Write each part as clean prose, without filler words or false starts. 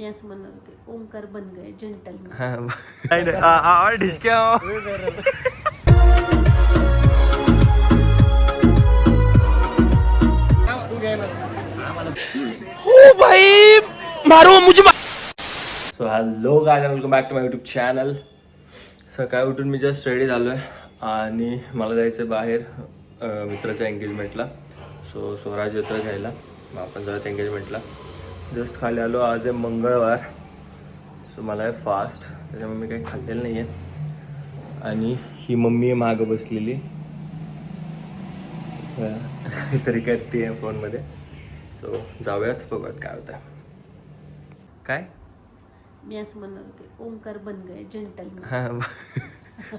Yes म्हणणार होते ओंकार बन गए जेंटलमैन. ओ भाई मारो मुझे. So hello guys, welcome back to my YouTube channel. सकाळी उठून मी जस्ट रेडी झालो आहे आणि मला जायचं बाहेर मित्राच्या एंगेजमेंटला. सो स्वराज येतो घ्यायला, मग आपण जाऊयात एंगेजमेंटला. जस्ट खाली आलो. आज आहे मंगळवार, सो मला आहे फास्ट, त्याच्यामुळे मी काही खाल्लेलं नाही आहे. आणि ही मम्मी आहे मागं बसलेली, काहीतरी करते आहे फोनमध्ये. सो जाऊयात, बघूयात काय होतं. काय मी असं म्हणणार होते ओंकार बन गए जेंटलमैन. हां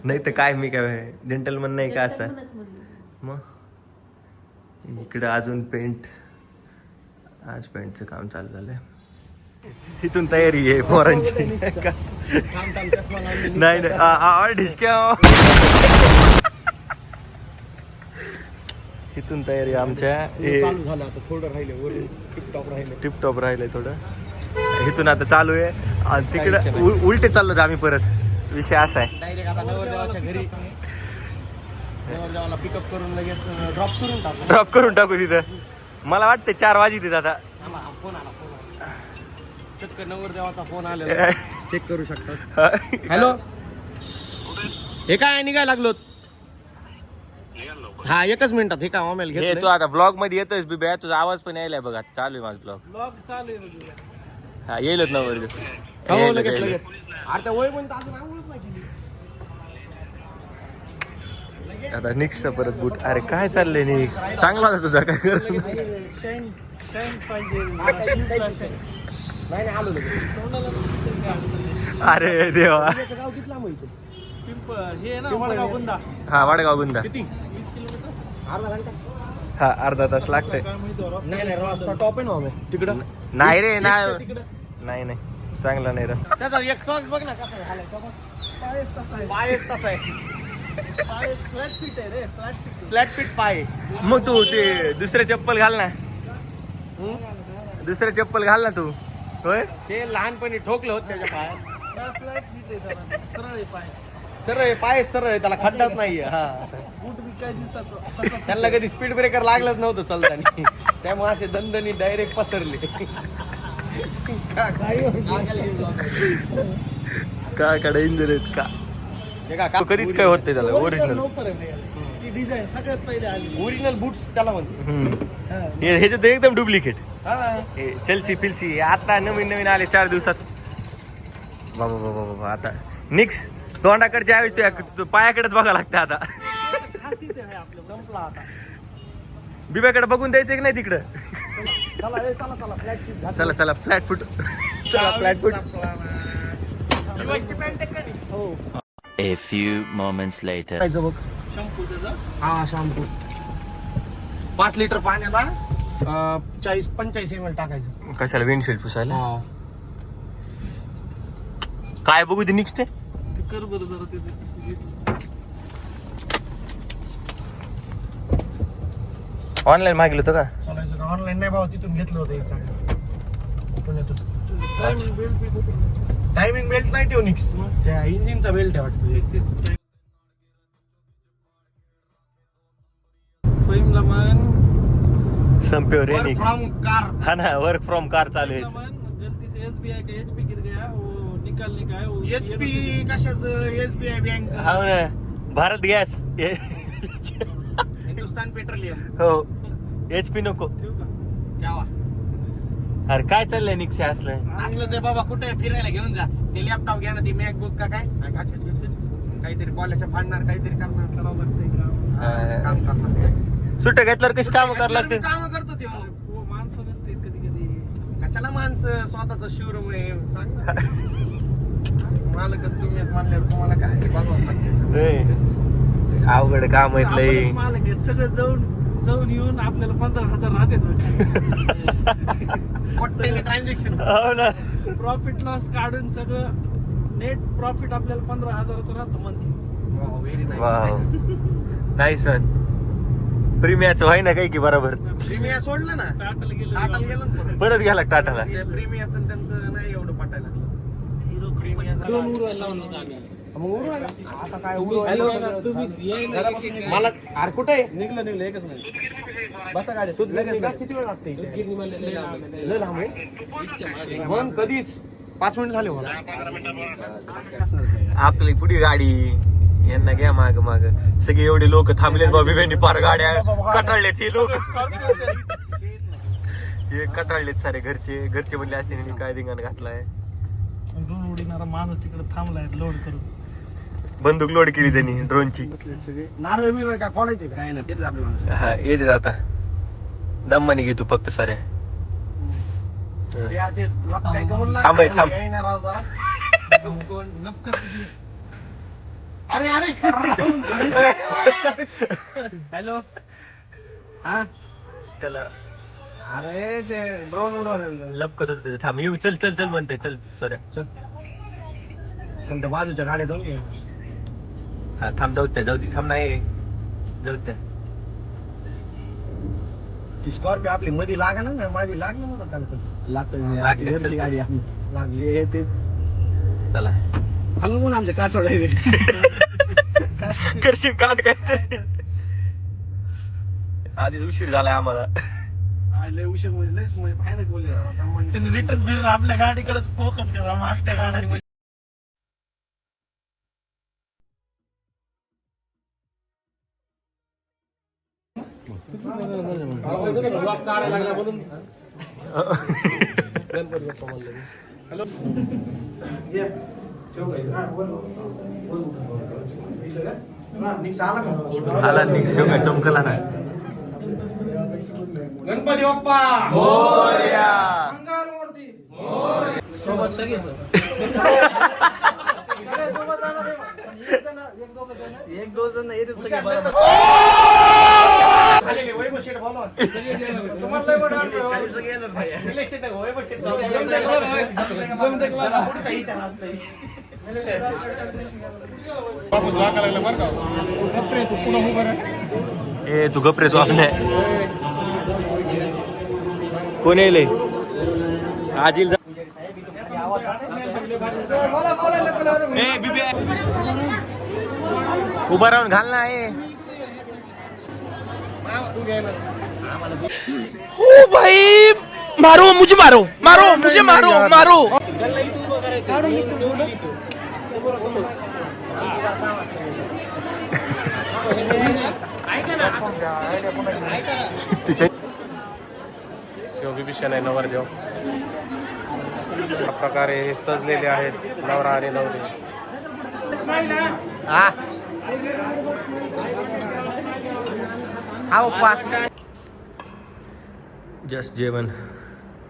नाही तर काय, मी काय जेंटलमन नाही का असं. मग इकडे अजून आज पेंटचं काम चालू झालंय. इथून तयारी आहे पोरांची. नाही इथून तयारी आमच्या चालू झालं. आता थोडं राहिले, टिपटॉप राहिलंय थोडं. इथून आता चालू आहे आणि तिकडे उलटे चाललो आम्ही परत. विषय असा आहे, डायरेक्ट आता नवरदेवाच्या घरी नवरदेवाला पिकअप करून लगेच ड्रॉप करून टाकू तिथं. मला वाटतं 4 वाजतील आता. फोन आला चक्कर नवरदेवाचा फोन आलेला, चेक करू शकतात. हॅलो, हे काय निघायला लागलो. हा, एकच मिनिटात. हे काय मोबाईल हे तू आता ब्लॉग मध्ये येतोयस बिब्या, तुझा आवाज पण यायलाय बघा. चालू आहे माझा ब्लॉग चालू आहे. हा, येईलच ना वर. लगेच अरे त्या वय पण अजून आंघोळच नाही केली. आता निक्सचा परत बूट. अरे काय चाललंय निक्स, चांगला होता तुझा. काय कर नाही आलो अरे देवा. गाव कितला हा, वाडगाव गुंदा. किती 20 किलोमीटर, अर्धा घंटा. हा, अर्धा तास लागतंय. नाही रस्ता टॉप आहे ना तिकडं. नाही रे, नाही चांगला नाही रस्ता. त्याचा एक सॉक्स बघ ना कसा झालाय. पायच तसा आहे. फ्लॅट फिट पाय. मग तू ते दुसरे चप्पल घाल ना. दुसरे चप्पल घाल ना तू. होय, ते लहानपणी ठोकलं होत त्याच्या पायात. फ्लॅट फिट आहे, सरळ पाय सरळ आहे, त्याला खड्डाच नाहीये. हा, त्यांना कधी स्पीड ब्रेकर लागलंच नव्हतं चालताना, त्यामुळे असे दणदणी डायरेक्ट पसरले. काय कडे इंजर आहेत का कधीच काय होत त्याला. डिझाईन सगळ्यात पहिले आली ओरिजिनल बूट्स त्याला म्हणते. हे तर एकदम डुप्लिकेट. चलची फिलची आता नवीन आले 4 दिवसात. बाबा आता निक्स तोंडाकडच्या ऐवजी पायाकडेच बघा लागतं आता. संपला आता. बिब्याकडे बघून द्यायचं की नाही तिकडं. चला flat foot. A few moments later. हा, शॅम्पू 5 लिटर पाण्याला 45 ml टाकायचं. कशाला? विंडशील्ड पुसायला. काय बघू ते निक्स ते कर बरं जरा. ऑनलाईन मागितलं होतं का? चालायचं का ऑनलाईन? नाही बाबा, तिथून घेतलं होतं एक चांगलं पुण्यातून. टायमिंग बेल्ट नाही तो निक्स, त्या इंजिनचा बेल्ट आहे वाटतं. संपेवर रे निक्स. From car. हा ना, वर्क फ्रॉम कार चालू आहे. SBI का HP गिर गया, वो निकल नहीं गया. HP कशाचं? SBI bank. हा ना, भारत गॅस. हिंदुस्तान पेट्रोलियम. हो, HP नको. ठेवा. अरे काय चाललंय निक्स असलं ते बाबा कुठे फिरायला घेऊन जा. ते लॅपटॉप घ्या ना, ती मॅकबुक का काय काहीतरी पॉलिसी फाडणार, काहीतरी करणार. करावं लागतंय काम करणार. सुट्ट्या घेतल्यावर कशी काम करावं लागते. काम करतो ते. माणसं नसते कधी कधी. कशाला माणसं, स्वतःच शोरूम आहे. सांग ना, मालकच तुम्ही म्हणल्यावर तुम्हाला काय बघावं लागते. अवघड काम आहे. मालक आहेत सगळं. जाऊन येऊन आपल्याला 15,000 राहते. ट्रान्झॅक्शन. हो ना, प्रॉफिट लॉस काढून सगळं नेट प्रॉफिट आपल्याला 15,000 राहतं मंथली. व्हेरी वाव, नाही सर. प्रीमियाचं व्हाय ना काही की बरोबर. प्रीमिया सोडलं ना, टाटाला गेलं. टाटाला गेलं ना परत गेला टाटाला. प्रीमियाचं त्यांचं नाही एवढं दोन उडवायला लावलं होतं आम्ही. मग उडवायला आता काय तुम्ही द्याय ना एक- एक- मला अरे कुठे आहे? निघलं एकच नाही. बसा गाडी सुद्धा लगेच किती वेळ लागते इथे? गिरणी मला लय लांब आहे. लय लांब आहे इथच्या मागे. मग कधीच 5 मिनिट झाले मला आपली पुढी गाडी यांना घ्या माग माग सगळे एवढे लोक थांबलेत बाबी बहिणी पार गाड्या कटाळलेत हे लोक हे कटाळलेत सारे घरचे म्हणले असते यांनी काय धिंगाण घातलाय. ड्रोन उडविणारा माणूस तिकडे थांबलाय लोड करून. बंदूक लोड केली त्यांनी ड्रोनची. नारळ बिरळ काय फोडायचे काय ना तेच आपली माणसं. हा येते आता दम्मानी घे तू फक्त साऱ्या. ते आधी लपकाय करून लागलं. थांब, थांब. येईना राव जरा. अरे अरे हॅलो हा त्याला अरे ते ड्रोन उडवलं लपकत होत थांब येऊ चल चल चल म्हणते चल सॉरी चल पण त्या बाजूच्या गाड्या जाऊन ये. हा थांब जाऊ त्या थांब नाही जाऊ त्या. ती स्कॉर्पिओ आपली मध्ये लागा ना माझी लागलं नव्हतं काल पण लागली, लागली चल. गाडी आपली लागली हे ते चला हलवून आमच्या काचोडा आहे ते. करशील काट काय आधीच उशीर झालाय आम्हाला. लय उशीर म्हणजे लयच म्हणजे भयानक बोलले त्यांनी रिटर्न फिरून आपल्या गाडीकडेच फोकस करा मागच्या गाड्या. आला निघशो का चमकला ना. गणपती बाप्पा सोबत सगळेच एक दोन जण येते सगळे बरोबर. आलेले वैभव शेठ बोलवा. तुम्हाला लय मोठा अनुभव आहे. सगळे येणार भाई. निलेश शेठ आहे, वैभव शेठ जमते का? जमते का? पुढे काही विचार असतं. ए तू गप्रे स्वामी कोण येईल आजील उभा राहून घाल ना आहे. ओ भाई मारो मुझे मारो मारो मुझे मारो मारो. योगीभिषण आहे नवरदेव. अशा प्रकारे हे सजलेले आहेत नवरा आणि नवरी. जस्ट जेवण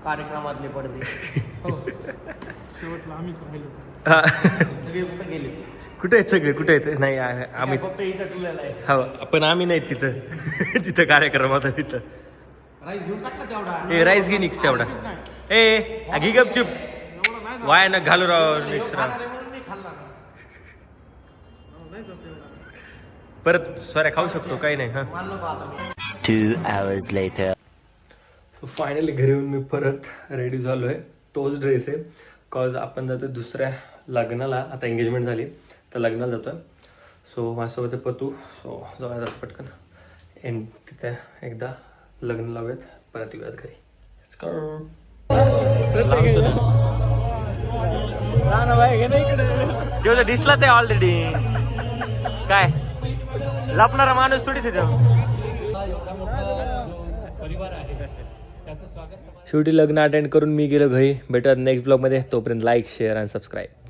कार्यक्रमातले पडदे शेवटला आम्हीच राहिलो. सगळे कुठे गेलेच. कुठे आहेत सगळे कुठे आहेत नाही आम्ही फक्त इथं ठेवलेला आहे. हो पण आम्ही नाही तिथं जिथं कार्यक्रम होता तिथं. राईस घेऊन टाक ना तेवढा. ए राईस घे निघ तेवढा. ए घे गपचूप वाय न घालू राव निघ राव. म्हणून मी खाल्ला. परत सॉऱ्या खाऊ शकतो काही नाही. हा मानलो का आता मी. 2 hours later. सो फायनली घरी येऊन मी परत रेडी झालो आहे. तोच ड्रेस आहे कॉज आपण जातो दुसऱ्या लग्नाला. आता एंगेजमेंट झाली तर लग्नाला जातो आहे. सो माझ्यासोबत आहे पतू. सो जाऊया जातो पटकन एंड तिथे एकदा लग्न लावूयात परत येऊयात घरी. तेवढं दिसलाच आहे ऑलरेडी. काय लपणारा माणूस थोडीच आहे. शेवटी लग्न अटेंड करून मी गेलो घरी. भेटूयात नेक्स्ट ब्लॉगमध्ये. तोपर्यंत लाईक शेअर आणि सबस्क्राईब.